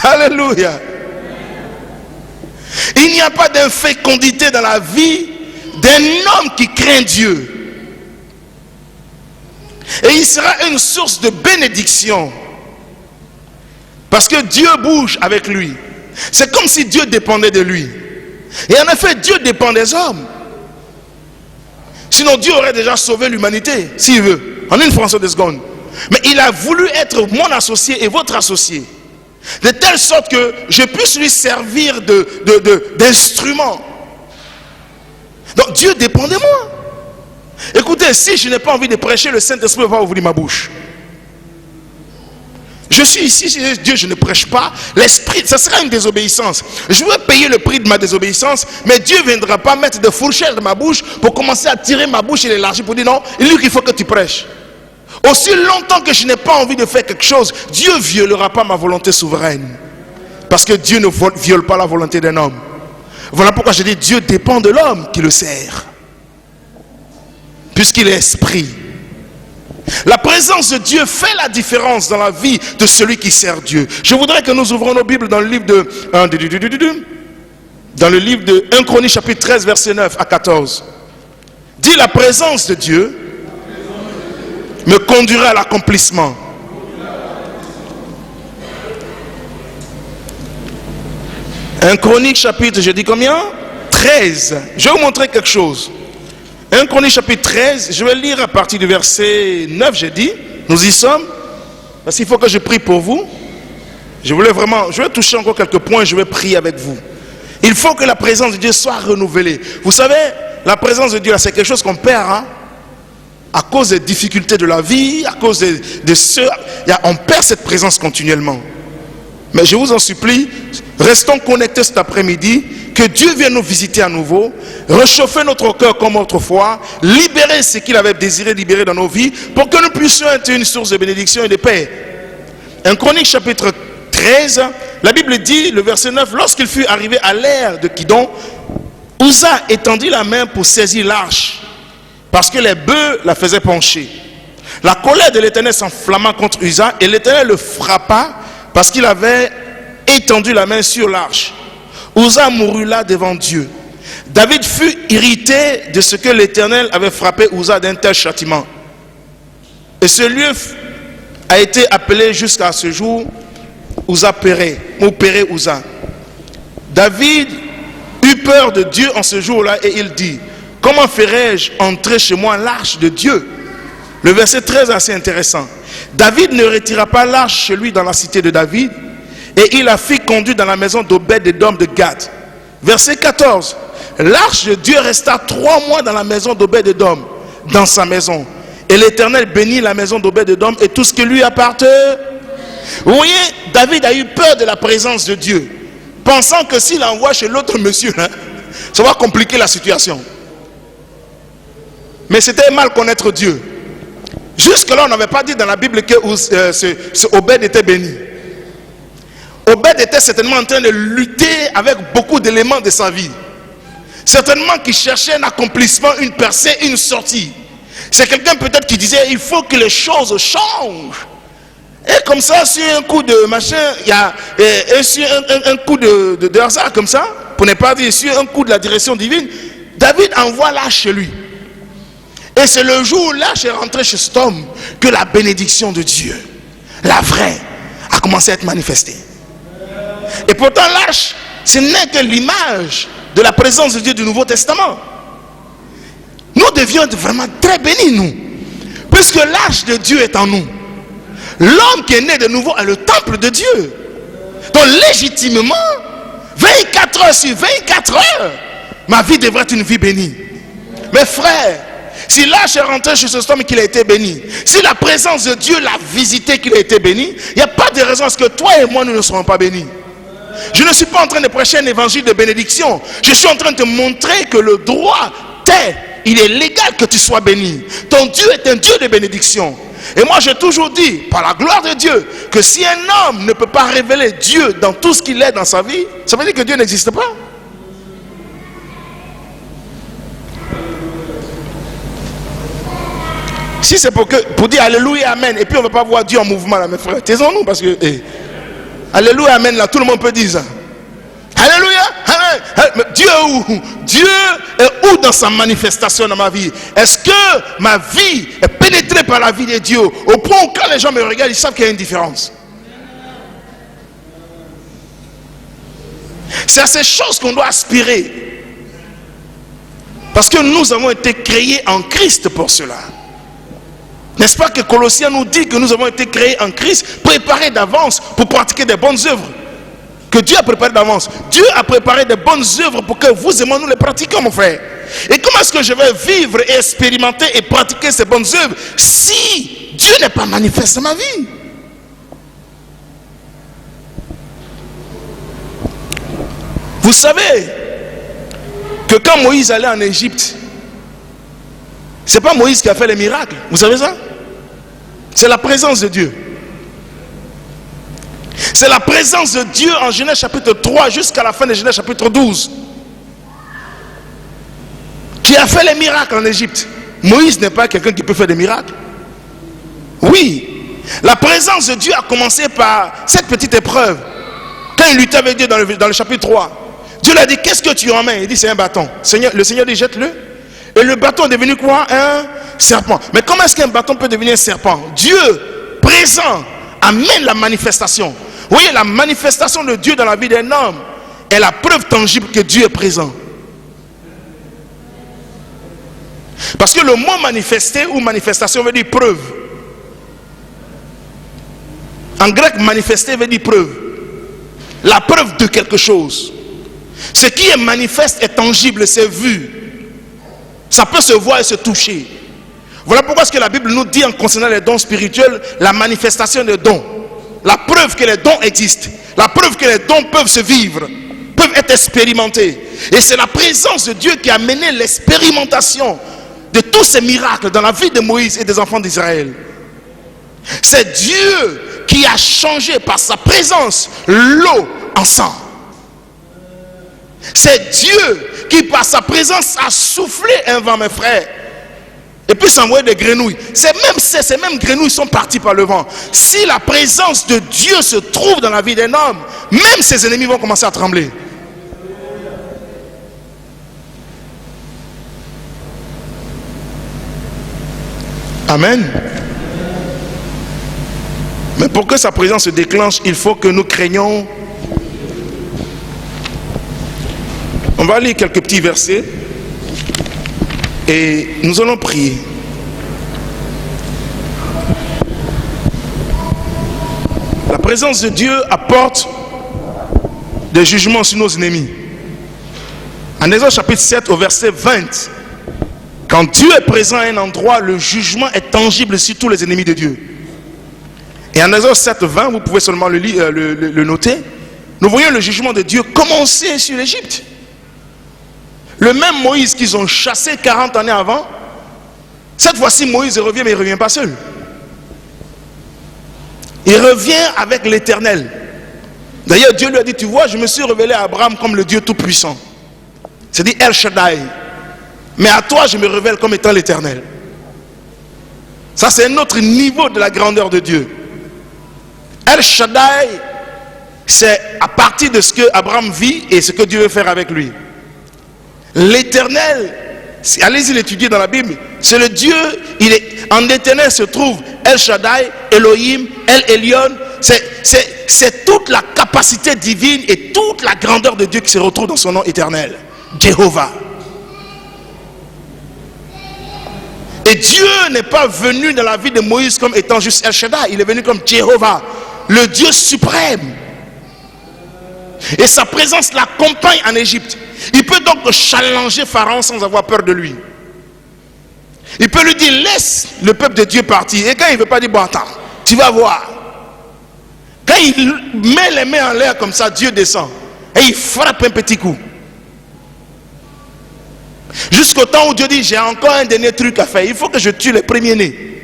Alléluia. Il n'y a pas d'infécondité dans la vie d'un homme qui craint Dieu. Et il sera une source de bénédiction. Parce que Dieu bouge avec lui. C'est comme si Dieu dépendait de lui. Et en effet, Dieu dépend des hommes. Sinon, Dieu aurait déjà sauvé l'humanité, s'il veut, en une fraction de seconde. Mais il a voulu être mon associé et votre associé. De telle sorte que je puisse lui servir d'instrument. Donc Dieu dépend de moi. Écoutez, si je n'ai pas envie de prêcher, le Saint-Esprit va ouvrir ma bouche. Je suis ici, si Dieu, je ne prêche pas. L'esprit, ça sera une désobéissance. Je vais payer le prix de ma désobéissance, mais Dieu ne viendra pas mettre de fourchettes dans ma bouche pour commencer à tirer ma bouche et l'élargir pour dire non, il dit qu'il faut que tu prêches. Aussi longtemps que je n'ai pas envie de faire quelque chose, Dieu ne violera pas ma volonté souveraine. Parce que Dieu ne viole pas la volonté d'un homme. Voilà pourquoi je dis Dieu dépend de l'homme qui le sert. Puisqu'il est esprit. La présence de Dieu fait la différence dans la vie de celui qui sert Dieu. Je voudrais que nous ouvrons nos Bibles dans le livre de 1 Chroniques chapitre 13 verset 9 à 14. Dit la présence de Dieu me conduira à l'accomplissement. Un Chronique chapitre, je dis combien? 13. Je vais vous montrer quelque chose. 1 Chronique chapitre 13, je vais lire à partir du verset 9, j'ai dit, nous y sommes, parce qu'il faut que je prie pour vous. Je vais toucher encore quelques points, je vais prier avec vous. Il faut que la présence de Dieu soit renouvelée. Vous savez, la présence de Dieu, c'est quelque chose qu'on perd, hein? À cause des difficultés de la vie, à cause de ce... On perd cette présence continuellement. Mais je vous en supplie, restons connectés cet après-midi, que Dieu vienne nous visiter à nouveau, réchauffer notre cœur comme autrefois, libérer ce qu'il avait désiré libérer dans nos vies, pour que nous puissions être une source de bénédiction et de paix. 1 Chronique chapitre 13, la Bible dit, le verset 9, lorsqu'il fut arrivé à l'ère de Kidon, Uza étendit la main pour saisir l'arche, parce que les bœufs la faisaient pencher. La colère de l'Éternel s'enflamma contre Uza, et l'Éternel le frappa, parce qu'il avait étendu la main sur l'arche. Uza mourut là devant Dieu. David fut irrité de ce que l'Éternel avait frappé Uza d'un tel châtiment. Et ce lieu a été appelé jusqu'à ce jour Uza Péré, ou Péré Uza. David eut peur de Dieu en ce jour-là et il dit, comment ferais-je entrer chez moi l'arche de Dieu? Le verset 13 est assez intéressant. David ne retira pas l'arche chez lui dans la cité de David, et il la fit conduire dans la maison d'Obed-Édom de Gad. Verset 14. L'arche de Dieu resta 3 mois dans la maison d'Obed-Édom, dans sa maison. Et l'Éternel bénit la maison d'Obed-Édom et tout ce qui lui appartenait. Vous voyez, David a eu peur de la présence de Dieu, pensant que s'il envoie chez l'autre monsieur, hein, ça va compliquer la situation. Mais c'était mal connaître Dieu. Jusque-là, on n'avait pas dit dans la Bible que ce Obed était béni. Obed était certainement en train de lutter avec beaucoup d'éléments de sa vie. Certainement qu'il cherchait un accomplissement, une percée, une sortie. C'est quelqu'un peut-être qui disait, il faut que les choses changent. Et comme ça, sur un coup de machin, sur un coup de hasard comme ça, pour ne pas dire sur un coup de la direction divine, David envoie l'arche chez lui. Et c'est le jour où l'arche est rentrée chez cet homme que la bénédiction de Dieu, la vraie, a commencé à être manifestée. Et pourtant l'arche, ce n'est que l'image de la présence de Dieu du Nouveau Testament. Nous devions être vraiment très bénis, nous, puisque l'arche de Dieu est en nous. L'homme qui est né de nouveau est le temple de Dieu. Donc légitimement, 24 heures sur 24 heures, ma vie devrait être une vie bénie. Mes frères, si l'arche est rentrée chez cet homme et qu'il a été béni, si la présence de Dieu l'a visité, qu'il a été béni, il n'y a pas de raison à ce que toi et moi nous ne serons pas bénis. Je ne suis pas en train de prêcher un évangile de bénédiction. Je suis en train de te montrer que le droit t'est, il est légal que tu sois béni. Ton Dieu est un Dieu de bénédiction. Et moi j'ai toujours dit, par la gloire de Dieu, que si un homme ne peut pas révéler Dieu dans tout ce qu'il est dans sa vie, ça veut dire que Dieu n'existe pas. Si c'est pour dire Alléluia, Amen, et puis on ne va pas voir Dieu en mouvement là, mes frères, taisons-nous parce que... Alléluia, amen. Là, tout le monde peut dire ça. Alléluia, amen. Dieu est où? Dieu est où dans sa manifestation dans ma vie? Est-ce que ma vie est pénétrée par la vie de Dieu au point où quand les gens me regardent, ils savent qu'il y a une différence? C'est à ces choses qu'on doit aspirer. Parce que nous avons été créés en Christ pour cela. N'est-ce pas que Colossiens nous dit que nous avons été créés en Christ, préparés d'avance pour pratiquer des bonnes œuvres? Que Dieu a préparé d'avance. Dieu a préparé des bonnes œuvres pour que vous et moi nous les pratiquions, mon frère. Et comment est-ce que je vais vivre et expérimenter et pratiquer ces bonnes œuvres si Dieu n'est pas manifesté dans ma vie? Vous savez que quand Moïse allait en Égypte, c'est pas Moïse qui a fait les miracles. Vous savez ça? C'est la présence de Dieu. C'est la présence de Dieu en Genèse chapitre 3 jusqu'à la fin de Genèse chapitre 12 qui a fait les miracles en Égypte. Moïse n'est pas quelqu'un qui peut faire des miracles. Oui, la présence de Dieu a commencé par cette petite épreuve. Quand il luttait avec Dieu dans le chapitre 3, Dieu lui a dit, qu'est-ce que tu as en main? Il dit, c'est un bâton. Le Seigneur dit, jette-le. Et le bâton est devenu quoi? Un serpent. Mais comment est-ce qu'un bâton peut devenir un serpent? Dieu présent amène la manifestation. Vous voyez, la manifestation de Dieu dans la vie d'un homme est la preuve tangible que Dieu est présent. Parce que le mot manifester ou manifestation veut dire preuve. En grec, manifester veut dire preuve. La preuve de quelque chose. Ce qui est manifeste est tangible, c'est vu. Ça peut se voir et se toucher. Voilà pourquoi ce que la Bible nous dit en concernant les dons spirituels, la manifestation des dons. La preuve que les dons existent. La preuve que les dons peuvent se vivre. Peuvent être expérimentés. Et c'est la présence de Dieu qui a mené l'expérimentation de tous ces miracles dans la vie de Moïse et des enfants d'Israël. C'est Dieu qui a changé par sa présence l'eau en sang. C'est Dieu qui par sa présence a soufflé un vent, mes frères. Et puis s'envoyer des grenouilles. Ces mêmes grenouilles sont parties par le vent. Si la présence de Dieu se trouve dans la vie d'un homme, même ses ennemis vont commencer à trembler. Amen. Mais pour que sa présence se déclenche, il faut que nous craignions. On va lire quelques petits versets et nous allons prier. La présence de Dieu apporte des jugements sur nos ennemis. En Exode chapitre 7 au verset 20, quand Dieu est présent à un endroit, le jugement est tangible sur tous les ennemis de Dieu. Et en Exode 7, 20, vous pouvez seulement le noter, nous voyons le jugement de Dieu commencer sur l'Égypte. Le même Moïse qu'ils ont chassé 40 années avant, cette fois-ci Moïse revient, mais il ne revient pas seul. Il revient avec l'Éternel. D'ailleurs Dieu lui a dit, tu vois, je me suis révélé à Abraham comme le Dieu Tout-Puissant. C'est-à-dire El Shaddai. Mais à toi je me révèle comme étant l'Éternel. Ça c'est un autre niveau de la grandeur de Dieu. El Shaddai, c'est à partir de ce que Abraham vit et ce que Dieu veut faire avec lui. L'Éternel, allez-y l'étudier dans la Bible, c'est le Dieu, en l'Éternel se trouve El Shaddai, Elohim, El Elyon, c'est toute la capacité divine et toute la grandeur de Dieu qui se retrouve dans son nom éternel, Jéhovah. Et Dieu n'est pas venu dans la vie de Moïse comme étant juste El Shaddai, il est venu comme Jéhovah, le Dieu suprême. Et sa présence l'accompagne en Égypte. Il peut donc challenger Pharaon sans avoir peur de lui. Il peut lui dire, laisse le peuple de Dieu partir. Et quand il ne veut pas dire, bon attends, tu vas voir. Quand il met les mains en l'air comme ça, Dieu descend. Et il frappe un petit coup. Jusqu'au temps où Dieu dit, j'ai encore un dernier truc à faire. Il faut que je tue les premiers-nés.